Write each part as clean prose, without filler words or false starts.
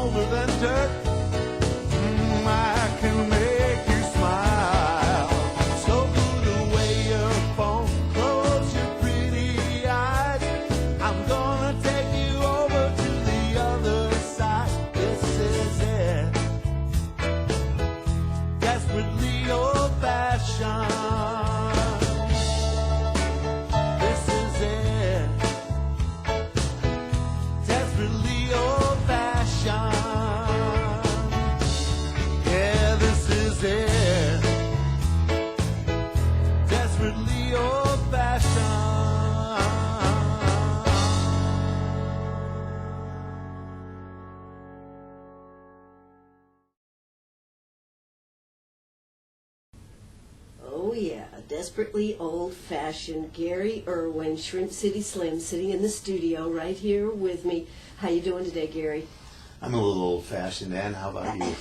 older than dirt. I can make you smile. So put away your phone, close your pretty eyes. I'm gonna take you over to the other side. This is it, desperately old-fashioned. This is it, desperately old-fashioned. Yeah, this is it, desperately old-fashioned. Oh yeah, desperately old-fashioned. Gary Erwin, Shrimp City Slim, sitting in the studio right here with me. How you doing today, Gary? I'm a little old-fashioned, Ann. How about you?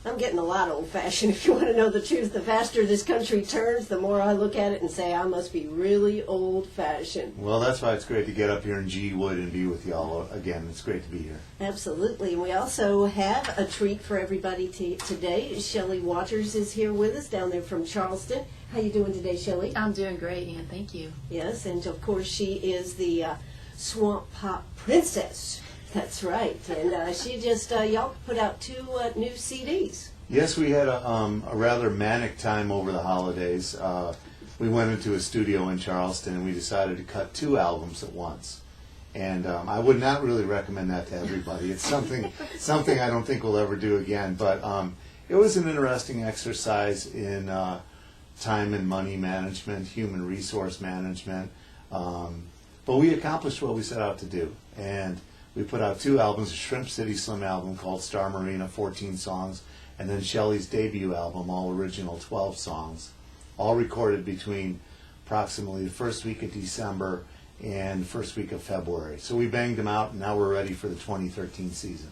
I'm getting a lot old-fashioned, if you want to know the truth. The faster this country turns, the more I look at it and say, I must be really old-fashioned. Well, that's why it's great to get up here in G Wood and be with y'all again. It's great to be here. Absolutely. And we also have a treat for everybody today. Shelly Waters is here with us down there from Charleston. How you doing today, Shelley? I'm doing great, Ann. Thank you. Yes, and of course she is the Swamp Pop Princess. That's right. And she just, y'all put out 2 new CDs. Yes, we had a rather manic time over the holidays. We went into a studio in Charleston and we decided to cut 2 albums at once. And I would not really recommend that to everybody. It's something I don't think we'll ever do again. But it was an interesting exercise in time and money management, human resource management. But we accomplished what we set out to do. And we put out 2 albums, a Shrimp City Slim album called Star Marina, 14 songs, and then Shelley's debut album, all original, 12 songs, all recorded between approximately the first week of December and first week of February. So we banged them out, and now we're ready for the 2013 season.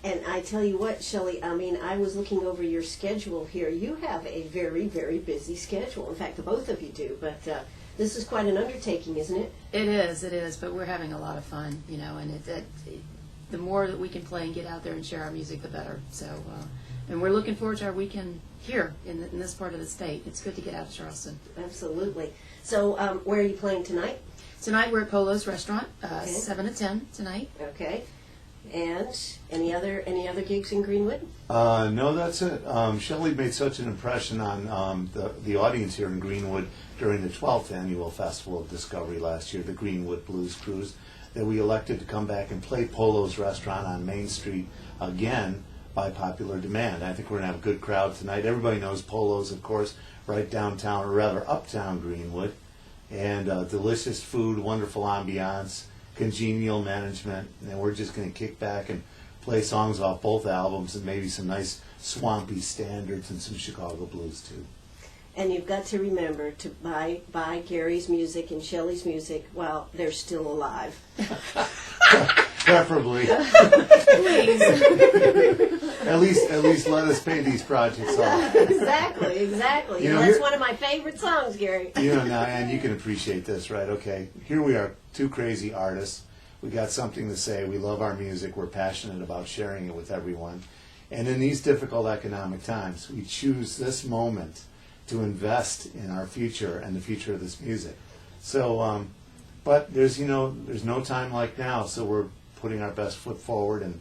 And I tell you what, Shelley, I mean, I was looking over your schedule here. You have a very, very busy schedule. In fact, the both of you do. But this is quite an undertaking, isn't it? It is, but we're having a lot of fun, you know, and the more that we can play and get out there and share our music, the better. So, and we're looking forward to our weekend here in this part of the state. It's good to get out of Charleston. Absolutely. So, where are you playing tonight? Tonight we're at Polo's Restaurant, 7 to 10 tonight. Okay. And any other gigs in Greenwood? No, that's it. Shelley made such an impression on the audience here in Greenwood during the 12th Annual Festival of Discovery last year, the Greenwood Blues Cruise, that we elected to come back and play Polo's Restaurant on Main Street again by popular demand. I think we're going to have a good crowd tonight. Everybody knows Polo's, of course, right downtown, or rather uptown Greenwood. And delicious food, wonderful ambiance, congenial management, and we're just going to kick back and play songs off both albums and maybe some nice swampy standards and some Chicago blues too. And you've got to remember to buy Gary's music and Shelley's music while they're still alive. Preferably. Please. At least let us pay these projects off. Exactly. You know, that's one of my favorite songs, Gary. You know, now, and you can appreciate this, right? Okay, here we are, 2 crazy artists. We got something to say. We love our music. We're passionate about sharing it with everyone. And in these difficult economic times, we choose this moment to invest in our future and the future of this music. So, but there's no time like now, so we're putting our best foot forward, and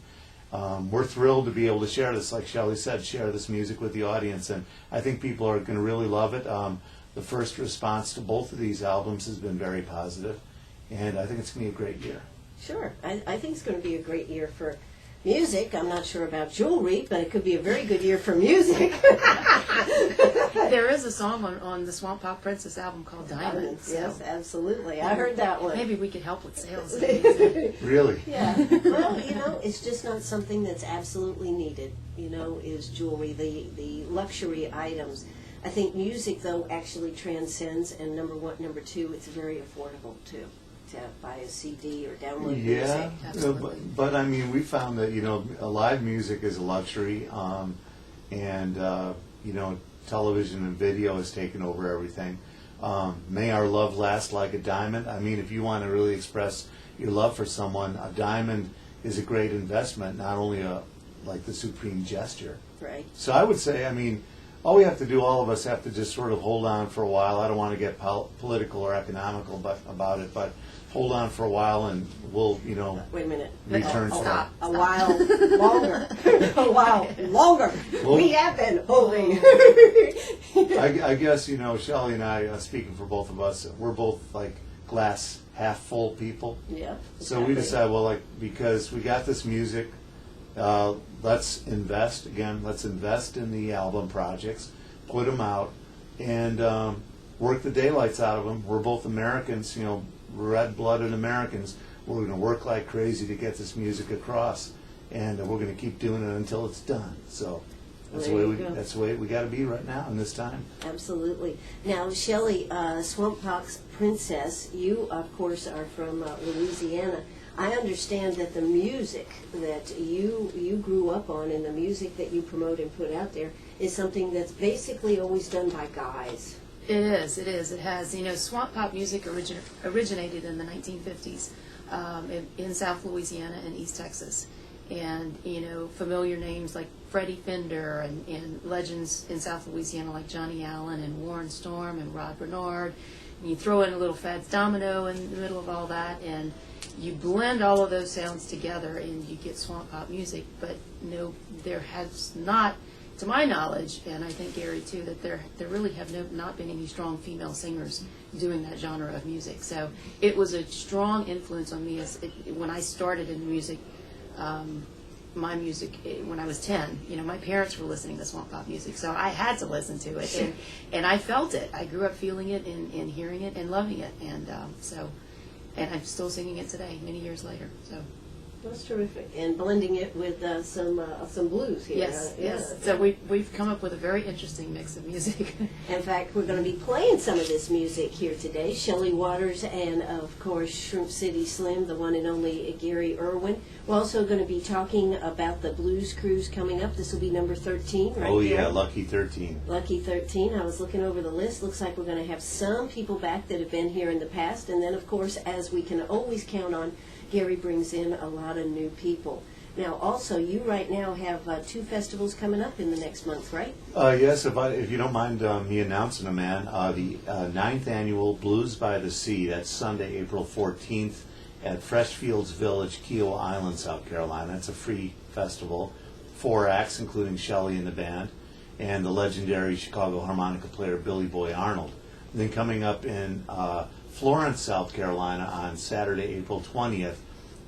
we're thrilled to be able to share this, like Shelley said, share this music with the audience, and I think people are going to really love it. The first response to both of these albums has been very positive, and I think it's going to be a great year. Sure. I think it's going to be a great year for music. I'm not sure about jewelry, but it could be a very good year for music. There is a song on the Swamp Pop Princess album called Diamonds. So yes, absolutely. I heard that one. maybe we could help with sales. Really? Yeah. Well, it's just not something that's absolutely needed, is jewelry, the luxury items. I think music, though, actually transcends, and number 2, it's very affordable, too, to buy a CD or download music. Yeah, but I mean, we found that, live music is a luxury, and television and video has taken over everything. May our love last like a diamond. I mean, if you want to really express your love for someone, a diamond is a great investment, not only like the supreme gesture. Right. So I would say, I mean, all we have to do, all of us have to just sort of hold on for a while. I don't want to get political or economical about it, but hold on for a while and we'll, Wait a minute. return for Stop. A while longer. A while longer. Well- We have been holding. I guess, Shelley and I, speaking for both of us, we're both like glass half full people. Yeah. So we decide, well, like, because we got this music, let's invest in the album projects, put them out, and work the daylights out of them. We're both Americans, red-blooded Americans. We're going to work like crazy to get this music across, and we're going to keep doing it until it's done. So that's Well, the there way you go. that's the way we got to be right now in this time. Absolutely. Now, Shelley, Swamp Pox Princess, you, of course, are from Louisiana. I understand that the music that you grew up on and the music that you promote and put out there is something that's basically always done by guys. It is. It has. Swamp pop music originated in the 1950s in South Louisiana and East Texas. And, familiar names like Freddie Fender and legends in South Louisiana like Johnny Allen and Warren Storm and Rod Bernard. And you throw in a little Fats Domino in the middle of all that, and you blend all of those sounds together and you get swamp pop music. But there has not, to my knowledge, and I think Gary too, that there really have not been any strong female singers doing that genre of music. So it was a strong influence on me when I started in music. My music when I was 10, my parents were listening to swamp pop music, so I had to listen to it, and I felt it. I grew up feeling it and hearing it and loving it, and I'm still singing it today, many years later. So That's terrific. And blending it with some blues here. yes, yes. So we've come up with a very interesting mix of music. In fact, we're going to be playing some of this music here today. Shelly Waters and, of course, Shrimp City Slim, the one and only Gary Erwin. We're also going to be talking about the Blues Cruise coming up. This will be number 13, right? Oh yeah, Gary? Lucky 13. Lucky 13. I was looking over the list. Looks like we're going to have some people back that have been here in the past. And then, of course, as we can always count on, Gary brings in a lot of new people. Now, also, you right now have 2 festivals coming up in the next month, right? Yes, if you don't mind me announcing them, man. The 9th annual Blues by the Sea. That's Sunday, April 14th at Freshfields Village, Kiowa Island, South Carolina. It's a free festival. 4 acts, including Shelley and the band, and the legendary Chicago harmonica player Billy Boy Arnold. And then coming up in Florence, South Carolina on Saturday, April 20th,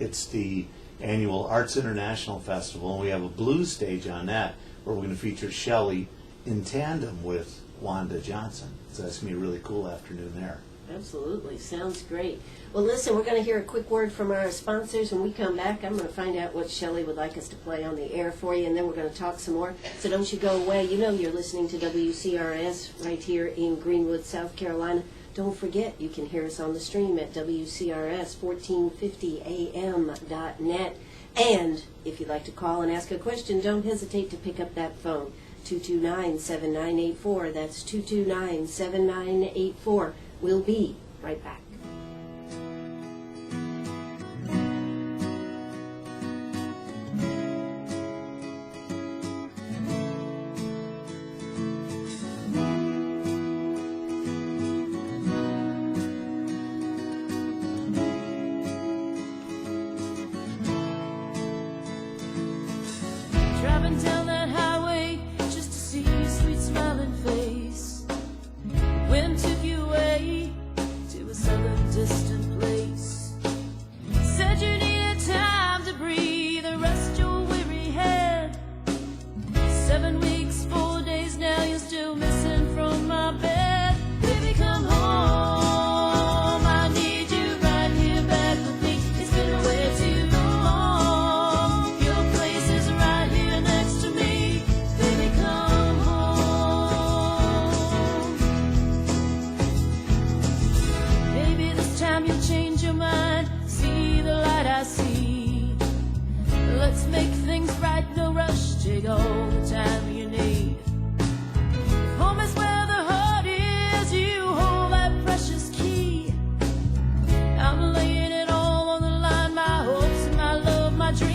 it's the annual Arts International Festival, and we have a blues stage on that where we're going to feature Shelley in tandem with Wanda Johnson. So that's going to be a really cool afternoon there. Absolutely. Sounds great. Well, listen, we're going to hear a quick word from our sponsors. When we come back, I'm going to find out what Shelley would like us to play on the air for you, and then we're going to talk some more. So don't you go away. You know you're listening to WCRS right here in Greenwood, South Carolina. Don't forget, you can hear us on the stream at WCRS1450am.net. And if you'd like to call and ask a question, don't hesitate to pick up that phone, 229-7984. That's 229-7984. We'll be right back. Driving down that highway just to see your sweet smiling face. Wind took you away to a southern distant place. Said you needed time to breathe and rest your weary head. 7 weeks, 4 days now, you're still missing from my bed. Baby, come home. I need you right here back with me. It's been way too long. Your place is right here next to me. Baby, come home. Maybe this time you'll change your mind. See the light I see. Let's make things right, no rush. Take all the time you need. Home is where the heart is. You hold that precious key. I'm laying it all on the line. My hopes and my love, my dreams.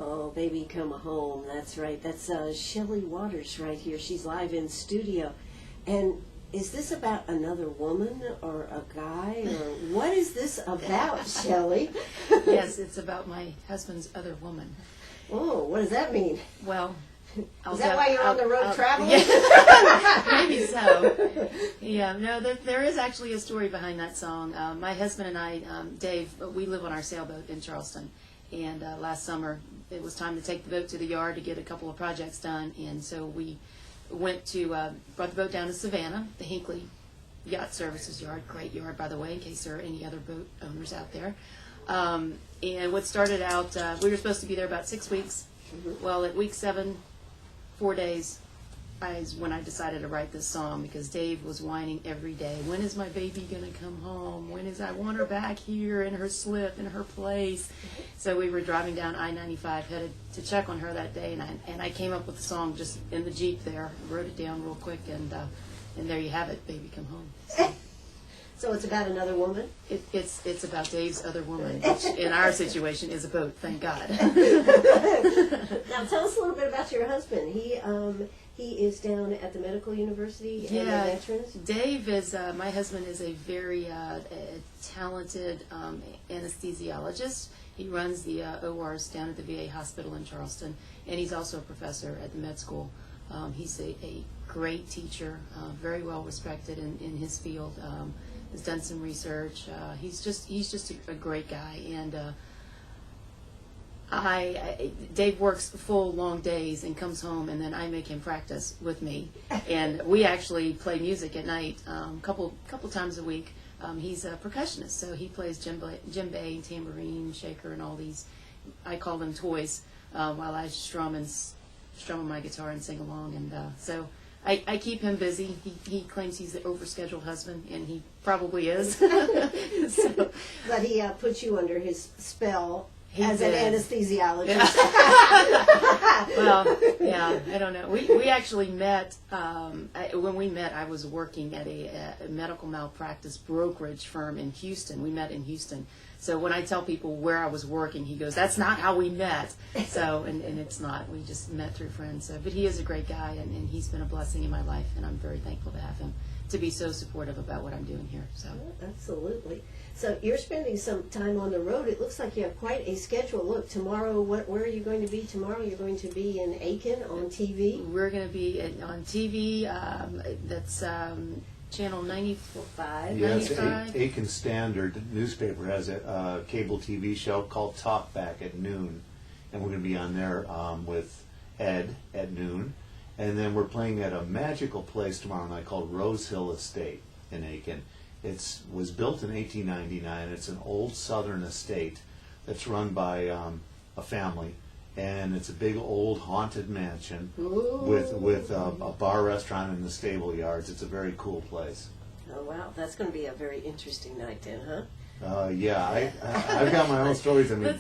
Oh, Baby Come Home. That's right. That's Shelly Waters right here. She's live in studio. And is this about another woman or a guy? Or what is this about, Shelley? Yes, it's about my husband's other woman. Oh, what does that mean? Well, Is that why you're on the road traveling? Yeah, maybe so. Yeah, no, there is actually a story behind that song. My husband and I, Dave, we live on our sailboat in Charleston. And last summer, it was time to take the boat to the yard to get a couple of projects done. And so we went to, brought the boat down to Savannah, the Hinckley Yacht Services Yard. Great yard, by the way, in case there are any other boat owners out there. And what started out, we were supposed to be there about 6 weeks. Well, at week 7, 4 days, is when I decided to write this song, because Dave was whining every day. When is my baby going to come home? When is I want her back here in her slip, in her place? So we were driving down I-95, headed to check on her that day, and I came up with the song just in the Jeep there, wrote it down real quick, and there you have it, Baby Come Home. So it's about another woman? It's about Dave's other woman, which in our situation is a boat, thank God. Now tell us a little bit about your husband. He is down at the medical university and the veterans. Dave is my husband is a very talented anesthesiologist. He runs the ORs down at the VA hospital in Charleston, and he's also a professor at the med school. He's a great teacher, very well respected in his field. Has done some research. He's just a great guy, and Dave works full long days and comes home, and then I make him practice with me, and we actually play music at night, couple times a week. He's a percussionist, so he plays djembe, tambourine, shaker, and all these. I call them toys, while I strum on my guitar and sing along, and so. I keep him busy. He claims he's the overscheduled husband, and he probably is. So, But he puts you under his spell as did. an anesthesiologist. Well, yeah, I don't know. We actually met, when we met, I was working at a medical malpractice brokerage firm in Houston. We met in Houston. So when I tell people where I was working, he goes, "That's not how we met." So, and it's not. We just met through friends. So, but he is a great guy, and he's been a blessing in my life, and I'm very thankful to have him to be so supportive about what I'm doing here. So, Absolutely. So you're spending some time on the road. It looks like you have quite a schedule. Look, tomorrow, where are you going to be tomorrow? You're going to be in Aiken on TV. we're going to be on TV. That's Channel 95. Yeah, it's 95. Aiken Standard newspaper has a cable TV show called Talkback at noon, and we're going to be on there with Ed at noon, and then we're playing at a magical place tomorrow night called Rose Hill Estate in Aiken. It was built in 1899. It's an old Southern estate that's run by a family, and it's a big old haunted mansion with a bar restaurant in the stable yards. It's a very cool place. Oh, wow. That's going to be a very interesting night then, huh? Yeah, I've got my own stories. I mean,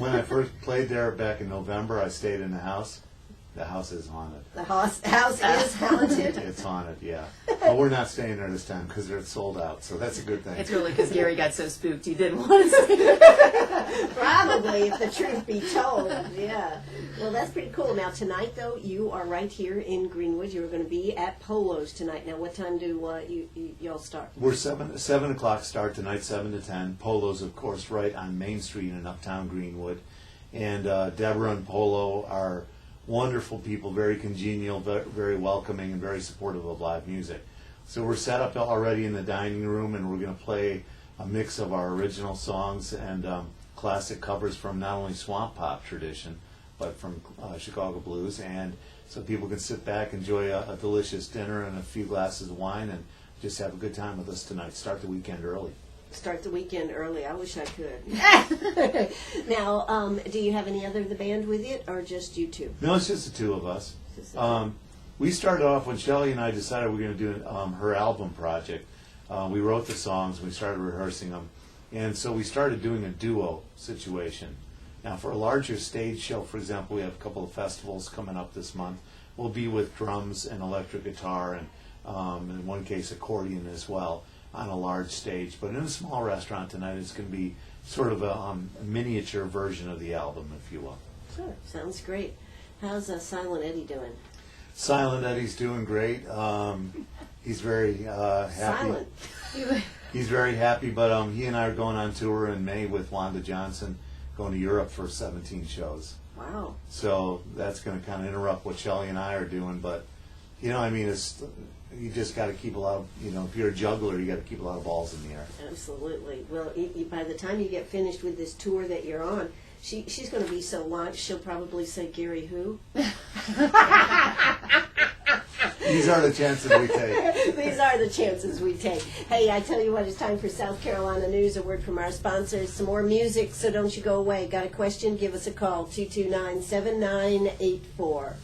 when I first played there back in November, I stayed in the house. The house is haunted. The house is haunted. It's haunted, yeah. But we're not staying there this time because they're sold out, so that's a good thing. It's really because Gary got so spooked he didn't want to stay. Probably, if the truth be told. Yeah. Well, that's pretty cool. Now, tonight, though, you are right here in Greenwood. You're going to be at Polo's tonight. Now, what time do y'all start? We're 7 o'clock start tonight, 7 to 10. Polo's, of course, right on Main Street in Uptown Greenwood. And Deborah and Polo are wonderful people, very congenial, very welcoming, and very supportive of live music. So we're set up already in the dining room, and we're going to play a mix of our original songs and classic covers from not only swamp pop tradition, but from Chicago blues. And so people can sit back, enjoy a delicious dinner and a few glasses of wine, and just have a good time with us tonight. Start the weekend early. Start the weekend early. I wish I could. Now, do you have any other of the band with you, or just you two? No, it's just the two of us. We started off when Shelley and I decided we were going to do her album project. We wrote the songs, we started rehearsing them, and so we started doing a duo situation. Now, for a larger stage show, for example, we have a couple of festivals coming up this month. We'll be with drums and electric guitar and, in one case, accordion as well on a large stage. But in a small restaurant tonight, it's going to be sort of a miniature version of the album, if you will. Sure, sounds great. How's Silent Eddie doing? Silent Eddie's doing great. He's very happy. Silent. He's very happy, but he and I are going on tour in May with Wanda Johnson, going to Europe for 17 shows. Wow. So that's going to kind of interrupt what Shelley and I are doing. But, you know, I mean, you just got to keep a lot of, you know, if you're a juggler, you got to keep a lot of balls in the air. Absolutely. Well, by the time you get finished with this tour that you're on, she's going to be so launched, she'll probably say, Gary who? These are the chances we take. These are the chances we take. Hey, I tell you what, it's time for South Carolina News, a word from our sponsors, some more music, so don't you go away. Got a question? Give us a call, 229-7984.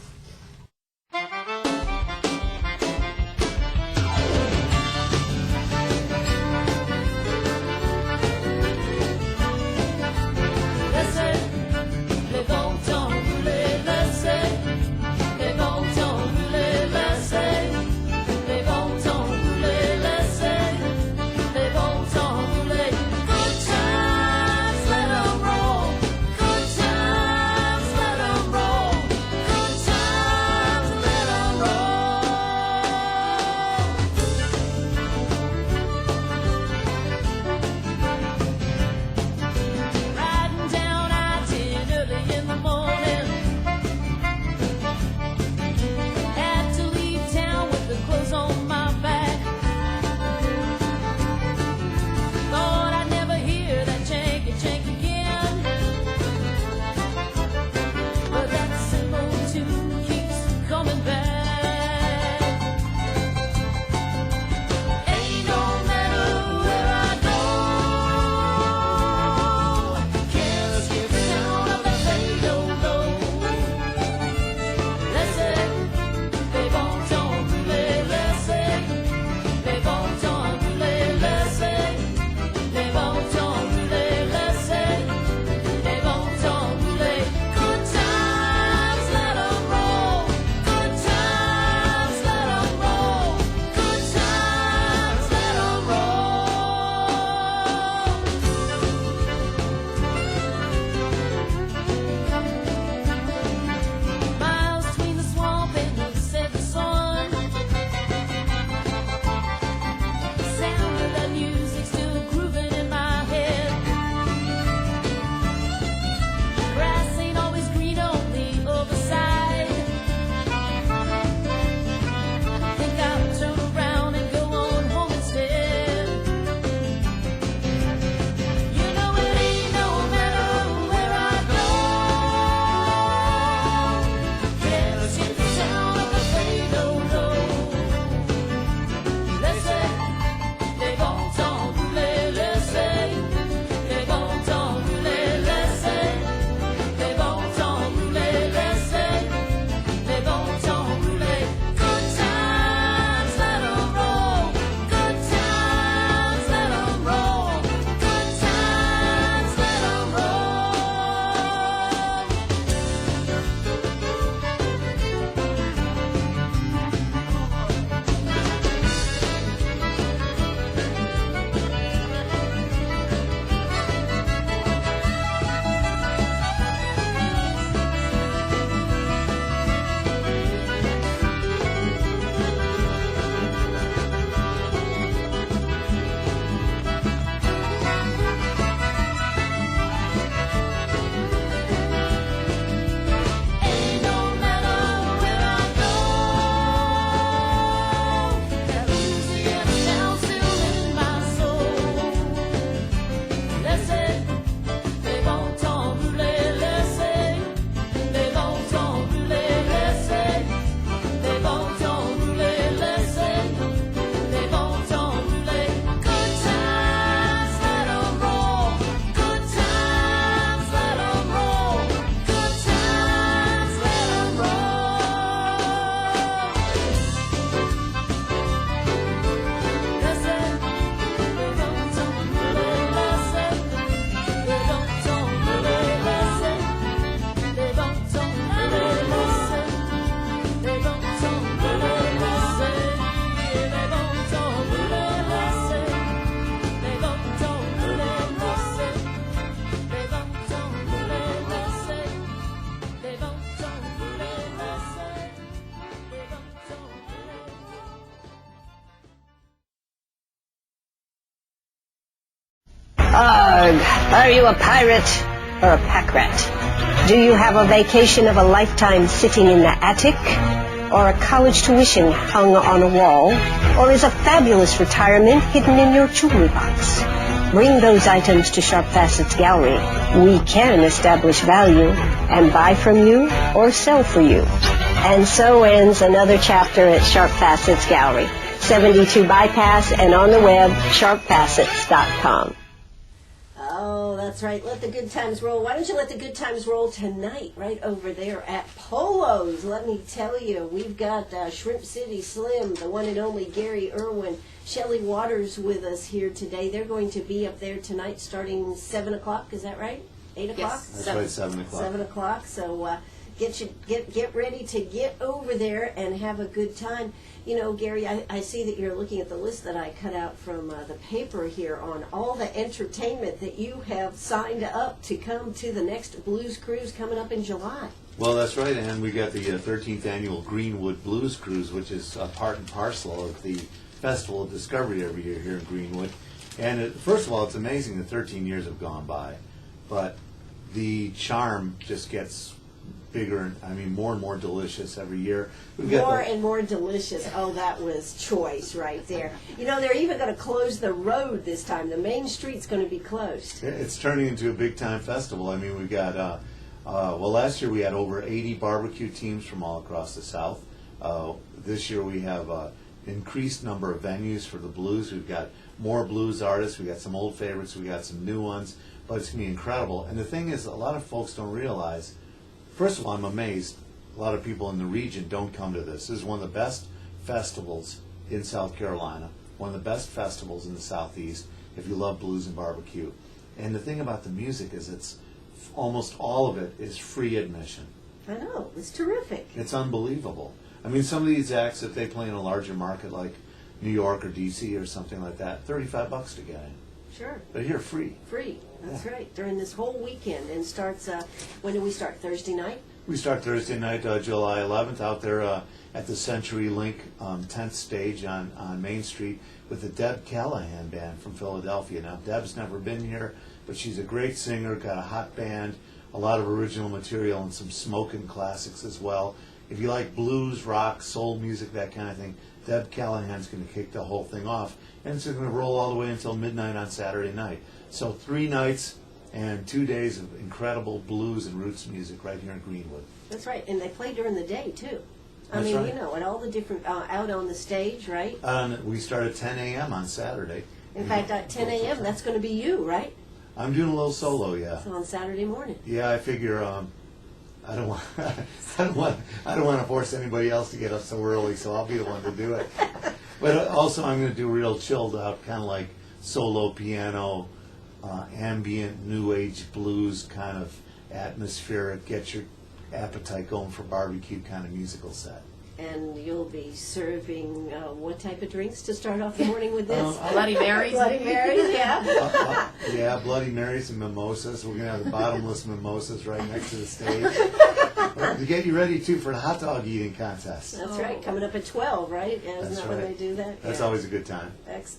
Arg, are you a pirate or a pack rat? Do you have a vacation of a lifetime sitting in the attic? Or a college tuition hung on a wall? Or is a fabulous retirement hidden in your jewelry box? Bring those items to Sharp Facets Gallery. We can establish value and buy from you or sell for you. And so ends another chapter at Sharp Facets Gallery, 72 Bypass, and on the web, sharpfacets.com. Oh, that's right. Let the good times roll. Why don't you let the good times roll tonight right over there at Polo's? Let me tell you, we've got Shrimp City Slim, the one and only Gary Erwin, Shelly Waters with us here today. They're going to be up there tonight starting 7 o'clock. Is that right? 8 o'clock? Yes. That's right, 7 o'clock. 7 o'clock. So get ready to get over there and have a good time. You know, Gary, I see that you're looking at the list that I cut out from the paper here on all the entertainment that you have signed up to come to the next Blues Cruise coming up in July. Well, that's right, and we got the 13th annual Greenwood Blues Cruise, which is a part and parcel of the Festival of Discovery every year here in Greenwood. And first of all, it's amazing that 13 years have gone by, but the charm just gets bigger, more and more delicious every year. We've got More and more delicious. Oh, that was choice right there. You know, they're even going to close the road this time. The main street's going to be closed. It's turning into a big-time festival. I mean, we've got, last year we had over 80 barbecue teams from all across the South. This year we have increased number of venues for the blues. We've got more blues artists. We've got some old favorites. We've got some new ones. But it's going to be incredible. And the thing is, a lot of folks don't realize, first of all, I'm amazed a lot of people in the region don't come to this. This is one of the best festivals in South Carolina, one of the best festivals in the Southeast if you love blues and barbecue. And the thing about the music is it's almost all of it is free admission. I know. It's terrific. It's unbelievable. I mean, some of these acts, if they play in a larger market like New York or D.C. or something like that, $35 to get in. Sure. But here, free. Free. That's Yeah. right. During this whole weekend. And starts, when do we start? Thursday night? We start Thursday night, July 11th, out there at the Century Link 10th stage on Main Street with the Deb Callahan Band from Philadelphia. Now, Deb's never been here, but she's a great singer, got a hot band, a lot of original material, and some smoking classics as well. If you like blues, rock, soul music, that kind of thing, Deb Callahan's going to kick the whole thing off. And it's going to roll all the way until midnight on Saturday night. So 3 nights and 2 days of incredible blues and roots music right here in Greenwood. That's right. And they play during the day, too. That's right. You know, at all the different, out on the stage, right? We start at 10 a.m. on Saturday. In fact, at 10 a.m., that's going to be you, right? I'm doing a little solo, yeah. So on Saturday morning. Yeah, I figure I don't want I don't want to force anybody else to get up so early, so I'll be the one to do it. But also, I'm going to do real chilled out, kind of like solo piano, ambient new age blues kind of atmospheric, get your appetite going for barbecue kind of musical set. And you'll be serving what type of drinks to start off the morning with this? Bloody Marys. Bloody Marys, yeah. Yeah, Bloody Marys and mimosas. We're going to have the bottomless mimosas right next to the stage. To get you ready, too, for the hot dog eating contest. That's right, coming up at 12, right? Isn't That's that when right. they do that? That's Yeah. always a good time.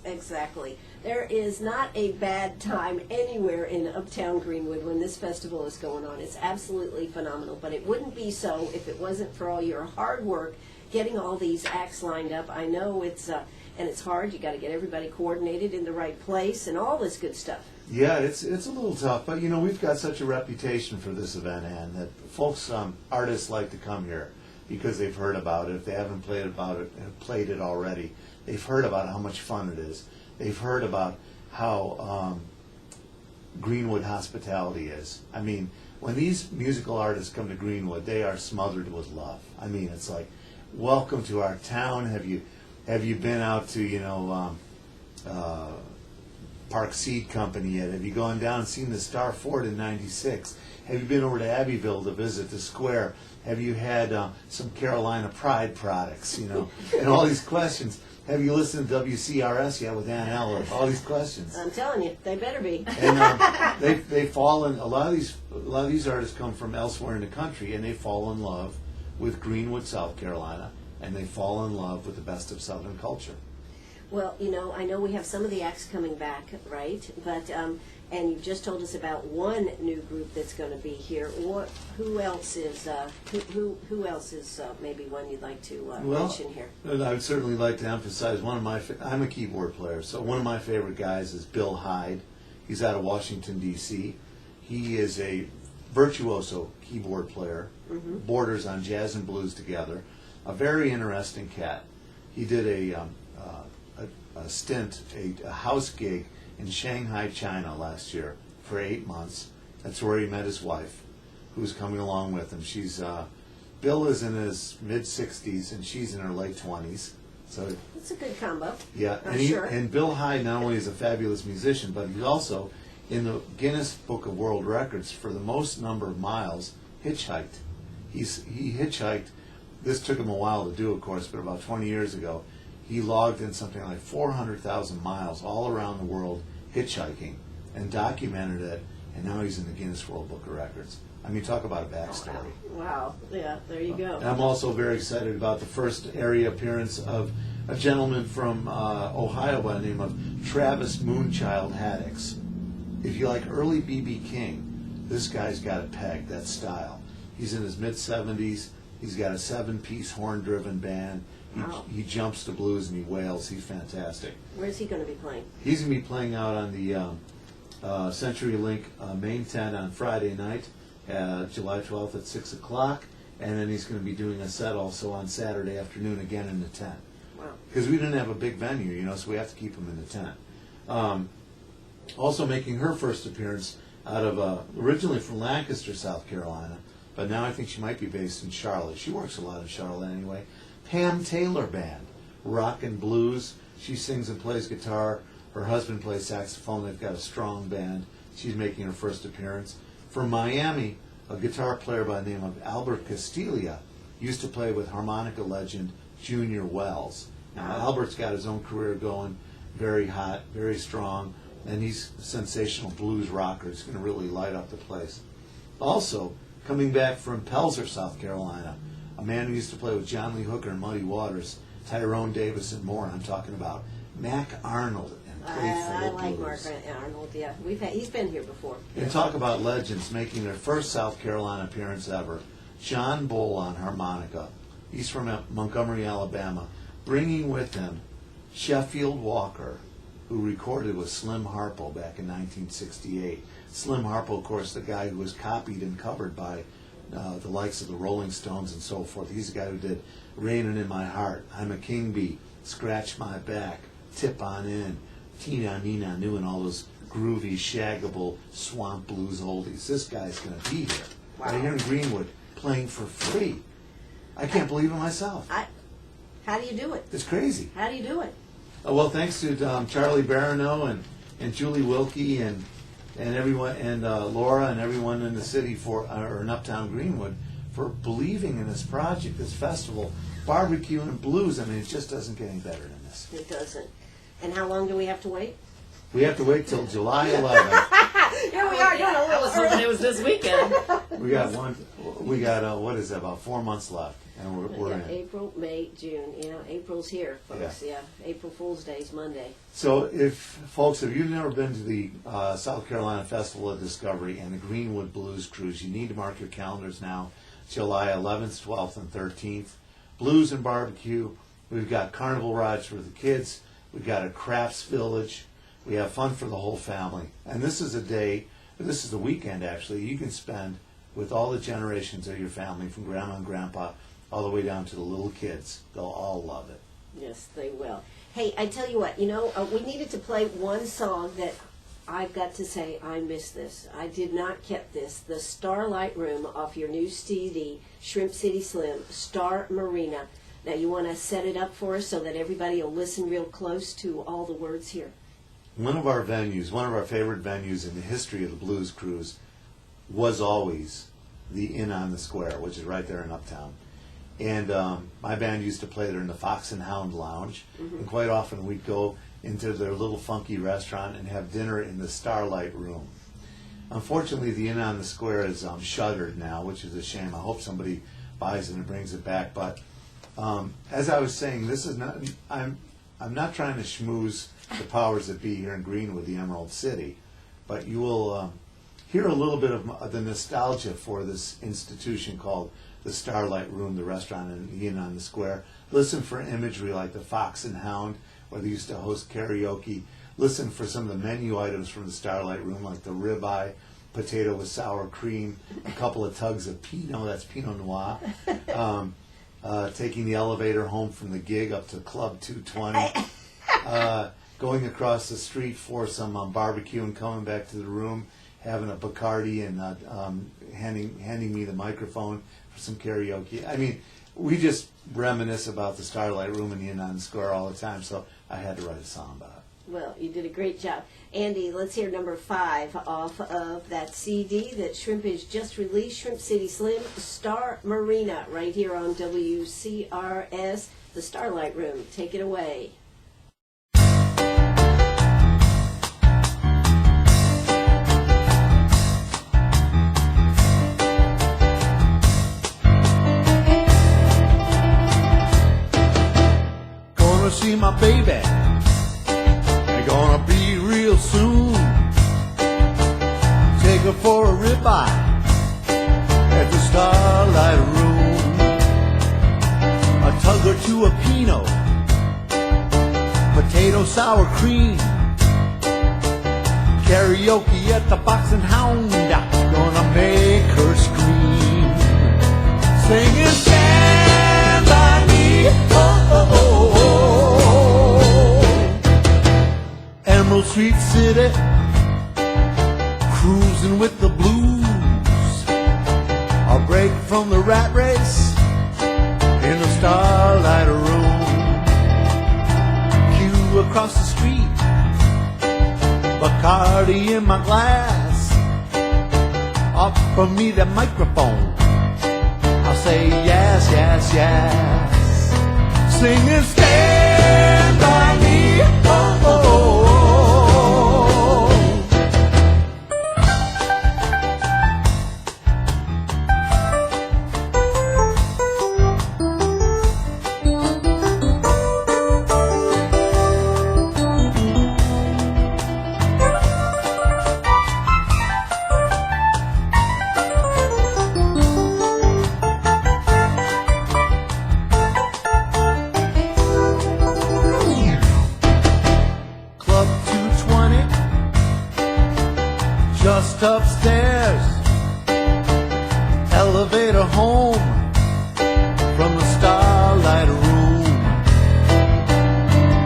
Exactly. There is not a bad time anywhere in Uptown Greenwood when this festival is going on. It's absolutely phenomenal, but it wouldn't be so if it wasn't for all your hard work getting all these acts lined up. I know it's and it's hard. You got to get everybody coordinated in the right place and all this good stuff. Yeah, it's a little tough, but we've got such a reputation for this event, Ann, that folks, artists like to come here because they've heard about it. If they haven't played it already, they've heard about how much fun it is. They've heard about how Greenwood hospitality is. I mean, when these musical artists come to Greenwood, they are smothered with love. I mean, it's like, welcome to our town. Have you been out to Park Seed Company yet? Have you gone down and seen the Star Fort in '96? Have you been over to Abbeville to visit the square? Have you had some Carolina Pride products? And all these questions. Have you listened to WCRS yet with Ann Eller? All these questions. I'm telling you, they better be. And they fall in. A lot of these artists come from elsewhere in the country, and they fall in love with Greenwood, South Carolina, and they fall in love with the best of Southern culture. Well, you know, I know we have some of the acts coming back, right? But and you've just told us about one new group that's going to be here. Who else is who else is maybe one you'd like to mention here? I would certainly like to emphasize one of my. I'm a keyboard player, so one of my favorite guys is Bill Hyde. He's out of Washington D.C. He is a virtuoso keyboard player, borders on jazz and blues together. A very interesting cat. He did a stint, a house gig in Shanghai, China last year for 8 months. That's where he met his wife, who's coming along with him. She's Bill is in his mid-60s and she's in her late 20s. So It's a good combo. yeah, I'm sure. and Bill Hyde not only is a fabulous musician, but he's also in the Guinness Book of World Records for the most number of miles hitchhiked. He hitchhiked. This took him a while to do, of course, but about 20 years ago, he logged in something like 400,000 miles all around the world hitchhiking and documented it, and now he's in the Guinness World Book of Records. I mean, talk about a backstory. Wow. Yeah, there you go. And I'm also very excited about the first area appearance of a gentleman from Ohio by the name of Travis Moonchild Haddix. If you like early B.B. King, this guy's got it pegged, that style. He's in his mid-70s. He's got a 7-piece horn-driven band. Wow. He jumps to blues and he wails. He's fantastic. Where's he going to be playing? He's going to be playing out on the CenturyLink main tent on Friday night, July 12th at 6 o'clock. And then he's going to be doing a set also on Saturday afternoon again in the tent. Wow. Because we didn't have a big venue, you know, so we have to keep him in the tent. Also making her first appearance out of, originally from Lancaster, South Carolina, but now I think she might be based in Charlotte. She works a lot in Charlotte anyway. Pam Taylor Band, rock and blues. She sings and plays guitar. Her husband plays saxophone. They've got a strong band. She's making her first appearance. From Miami, a guitar player by the name of Albert Castilla used to play with harmonica legend Junior Wells. Now, Albert's got his own career going, very hot, very strong, and he's a sensational blues rocker. He's going to really light up the place. Also, coming back from Pelzer, South Carolina, a man who used to play with John Lee Hooker and Muddy Waters, Tyrone Davis, and more. I'm talking about Mac Arnold and I Playful like Blues. Mark Arnold. Yeah, he's been here before. And talk about legends making their first South Carolina appearance ever. John Bull on harmonica. He's from Montgomery, Alabama, bringing with him Sheffield Walker, who recorded with Slim Harpo back in 1968. Slim Harpo, of course, the guy who was copied and covered by the likes of the Rolling Stones and so forth. He's the guy who did Raining in My Heart, I'm a King Bee, Scratch My Back, Tip on In, Tina Nina Nu, and all those groovy, shaggable swamp blues oldies. This guy's going to be here, right here in Greenwood, playing for free. I can't believe it myself. How do you do it? It's crazy. How do you do it? Well, thanks to Charlie Barano and Julie Wilkie and everyone and Laura and everyone in the city or in Uptown Greenwood for believing in this project, this festival, barbecue and blues. I mean, it just doesn't get any better than this. It doesn't. And how long do we have to wait? We have to wait till July 11th. Here we are doing a I little was hoping it was this weekend. We got what is it, about 4 months left, and we're in. April, May, June. You know, April's here, folks. Yeah. April Fool's Day is Monday. So, if you've never been to the South Carolina Festival of Discovery and the Greenwood Blues Cruise, you need to mark your calendars now. July 11th, 12th, and 13th. Blues and barbecue. We've got carnival rides for the kids. We've got a crafts village. We have fun for the whole family. And this is a weekend actually, you can spend with all the generations of your family, from grandma and grandpa all the way down to the little kids. They'll all love it. Yes, they will. Hey, I tell you what, we needed to play one song that I've got to say I miss this. I did not get this. The Starlight Room off your new CD, Shrimp City Slim, Star Marina. Now, you want to set it up for us so that everybody will listen real close to all the words here? One of our favorite venues in the history of the Blues Cruise was always the Inn on the Square, which is right there in Uptown. And my band used to play there in the Fox and Hound Lounge. Mm-hmm. And quite often we'd go into their little funky restaurant and have dinner in the Starlight Room. Unfortunately, the Inn on the Square is shuttered now, which is a shame. I hope somebody buys it and brings it back. But as I was saying, this is not. I'm not trying to schmooze the powers that be here in Greenwood, the Emerald City, but you will hear a little bit of the nostalgia for this institution called the Starlight Room, the restaurant in on the Square. Listen for imagery like the Fox and Hound, where they used to host karaoke. Listen for some of the menu items from the Starlight Room, like the ribeye, potato with sour cream, a couple of tugs of Pinot, that's Pinot Noir, taking the elevator home from the gig up to Club 220, going across the street for some barbecue and coming back to the room, having a Bacardi and handing me the microphone for some karaoke. I mean, we just reminisce about the Starlight Room in the Inn on the Square all the time, so I had to write a song about it. Well, you did a great job. Andy, let's hear number 5 off of that CD that Shrimp has just released, Shrimp City Slim, Star Marina, right here on WCRS, the Starlight Room. Take it away. Gonna see my baby. They're gonna be real soon. Take her for a ribeye at the Starlight Room. A tug or two of Pinot, potato sour cream, karaoke at the Fox and Hound. Gonna make her scream, singing Stand By Me. Oh, oh, oh, oh. Emerald Street City, cruising with the blues. A break from the rat race in the Starlight Room. Queue across the street, Bacardi in my glass. Offer me the microphone, I'll say yes, yes, yes. Singing Stand By Me. Oh, oh, oh. Club 220, just upstairs. Elevator home from the Starlight Room.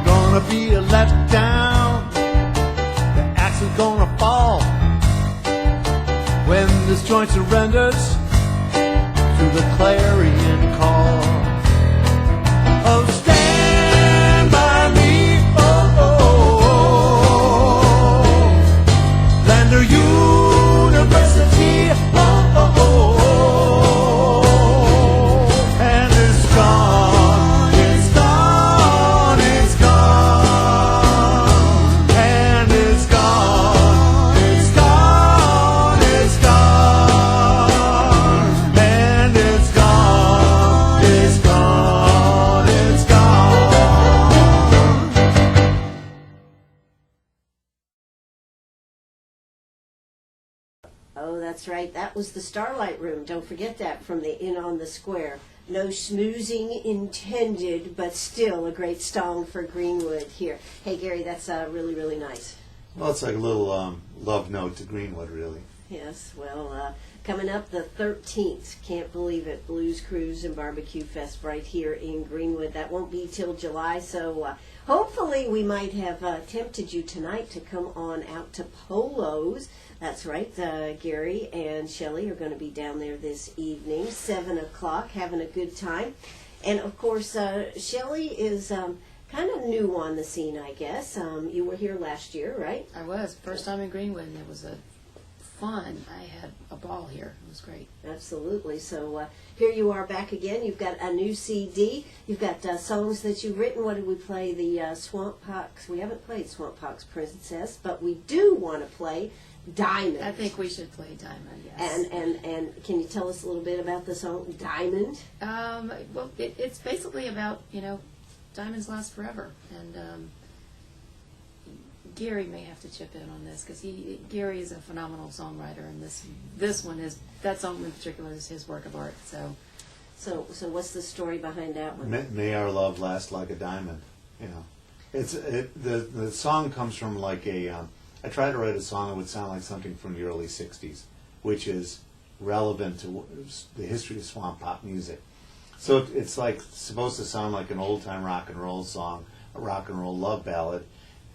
Gonna be a letdown, the axe is gonna fall when this joint surrenders to the clarion call of Stand By Me. Oh, oh, oh. Lander University. Oh, oh, oh. And it's gone, it's gone, it's gone. And it's gone, it's gone, it's gone. And it's gone, it's gone, it's gone. Oh, that's right. That was the Starlight Room. Don't forget that, from the Inn on the Square. No schmoozing intended, but still a great song for Greenwood here. Hey, Gary, that's really, really nice. Well, it's like a little love note to Greenwood, really. Yes, well, coming up the 13th, can't believe it, Blues Cruise and Barbecue Fest right here in Greenwood. That won't be till July, so hopefully we might have tempted you tonight to come on out to Polo's. That's right, Gary and Shelley are going to be down there this evening, 7 o'clock, having a good time. And of course, Shelley is kind of new on the scene, I guess. You were here last year, right? I was. First time in Greenwood, and it was fun. I had a ball here. It was great. Absolutely. So here you are back again. You've got a new CD. You've got songs that you've written. What did we play? The Swamp Pox. We haven't played Swamp Pox Princess, but we do want to play Diamond. I think we should play Diamond, yes. And can you tell us a little bit about the song Diamond? Well, it's basically about, diamonds last forever. And Gary may have to chip in on this because Gary is a phenomenal songwriter, and this one is, that song in particular is his work of art. So what's the story behind that one? May our love last like a diamond. The song comes from like I tried to write a song that would sound like something from the early '60s, which is relevant to the history of swamp pop music. So it's like supposed to sound like an old time rock and roll song, a rock and roll love ballad.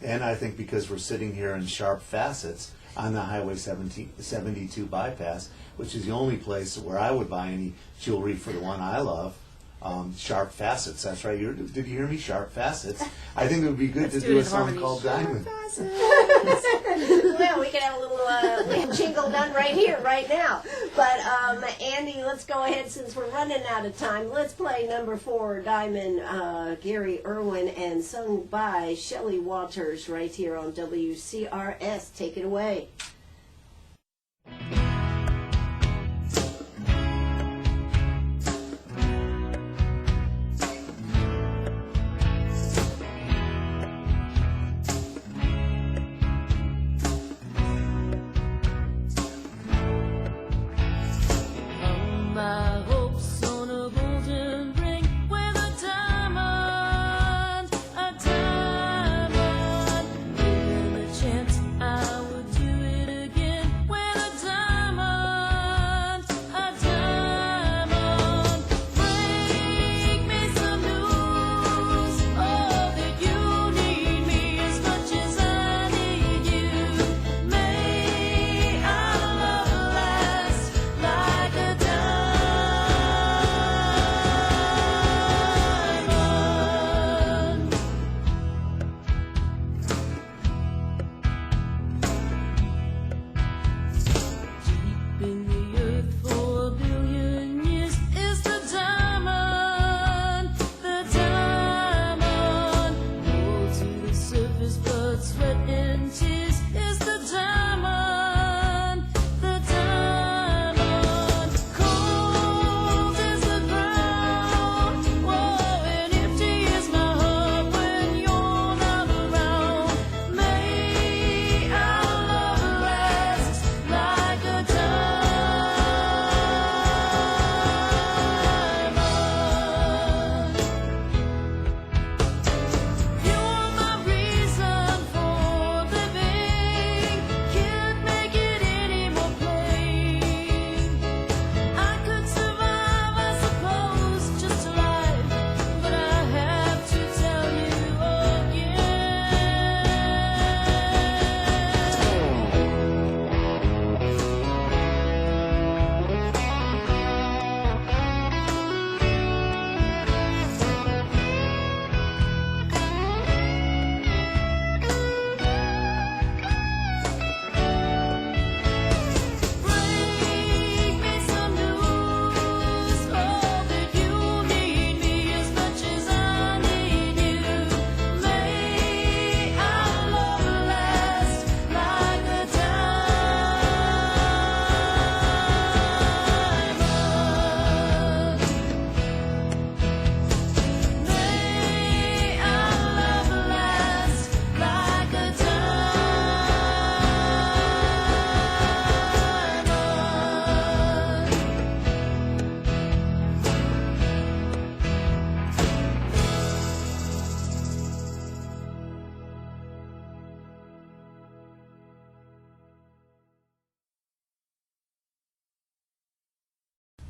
And I think because we're sitting here in Sharp Facets on the Highway 72 bypass, which is the only place where I would buy any jewelry for the one I love, Sharp Facets. That's right. Did you hear me? Sharp Facets. I think it would be good to do a song called Diamond. Well, we can have a little jingle done right here, right now. But Andy, let's go ahead, since we're running out of time. Let's play number 4, Diamond, Gary Erwin, and sung by Shelly Waters right here on WCRS. Take it away. My hopes on a golden ring with a diamond, given a chance I would do it again with a diamond, break me some news, oh, that you need me as much as I need you, may our love last like a diamond. Deep in the earth for a billion years is the diamond, rolled to the surface, blood, sweat, and tears is the diamond, cold as the ground, whoa, and empty is my heart when you're not around. May our love last like a diamond. You're my reason for living, can't make it any more plain. I could survive, I suppose, just alive, but I have to tell you again. Break me some news, oh, that you need me as much as I need you. May our love last like a diamond. May our love last like a diamond.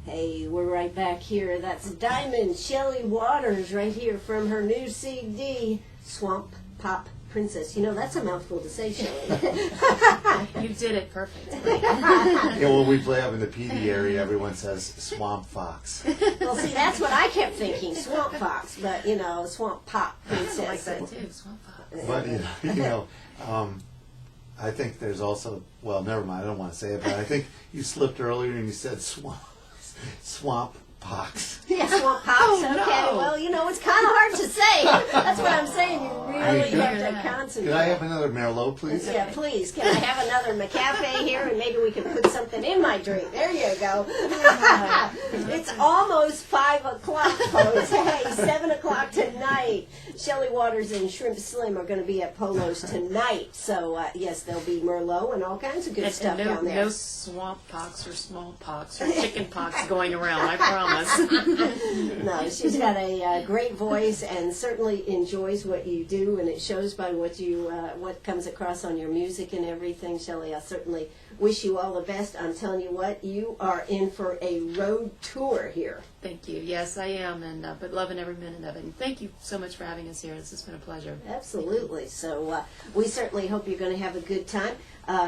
Hey, we're right back here. That's Diamond, Shelly Waters, right here from her new CD, Swamp Pop Princess. You know, that's a mouthful to say, Shelley. You did it perfect. When we play up in the PD area, everyone says Swamp Fox. Well, see, that's what I kept thinking, Swamp Fox, but, you know, Swamp Pop I like Princess. that too, swamp pop. But I think there's also, well, never mind, I don't want to say it, but I think you slipped earlier and you said swamp pox. Yeah, Swamp Pops, okay. no. Well, you know, it's kind of hard to say. That's what I'm saying. You really could- have to Could concentrate. Could I have another Merlot, please? Yeah, please. Can I have another McCafe here, and maybe we can put something in my drink? There you go. It's almost 5 o'clock, folks. Hey, 7 o'clock tonight. Shelly Waters and Shrimp Slim are going to be at Polo's tonight. So yes, there'll be Merlot and all kinds of good stuff And down there. no swamp pox or smallpox or chicken pox going around, I promise. No, she's got a great voice and certainly enjoys what you do, and it shows by what comes across on your music and everything. Shelley, I certainly wish you all the best. I'm telling you what, you are in for a road tour here. Thank you. Yes, I am, and but loving every minute of it. And thank you so much for having us here. This has been a pleasure. Absolutely. So we certainly hope you're going to have a good time.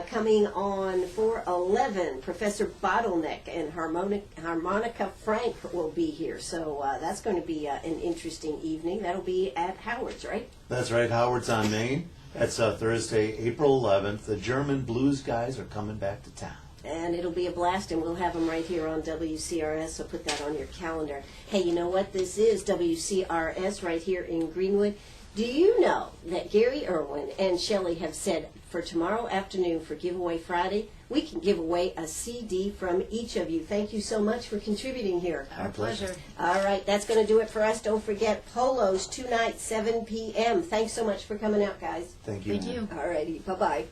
Coming on 4:11, Professor Bottleneck and Harmonica Frank will be here. So that's going to be an interesting evening. That'll be at Howard's, right? That's right, Howard's on Main. That's Thursday, April 11th. The German blues guys are coming back to town. And it'll be a blast, and we'll have them right here on WCRS, so put that on your calendar. Hey, you know what? This is WCRS right here in Greenwood. Do you know that Gary Erwin and Shelley have said for tomorrow afternoon for Giveaway Friday, we can give away a CD from each of you. Thank you so much for contributing here. Our pleasure. All right, that's going to do it for us. Don't forget Polo's tonight, 7 p.m. Thanks so much for coming out, guys. Thank you. Thank you. All righty, bye-bye.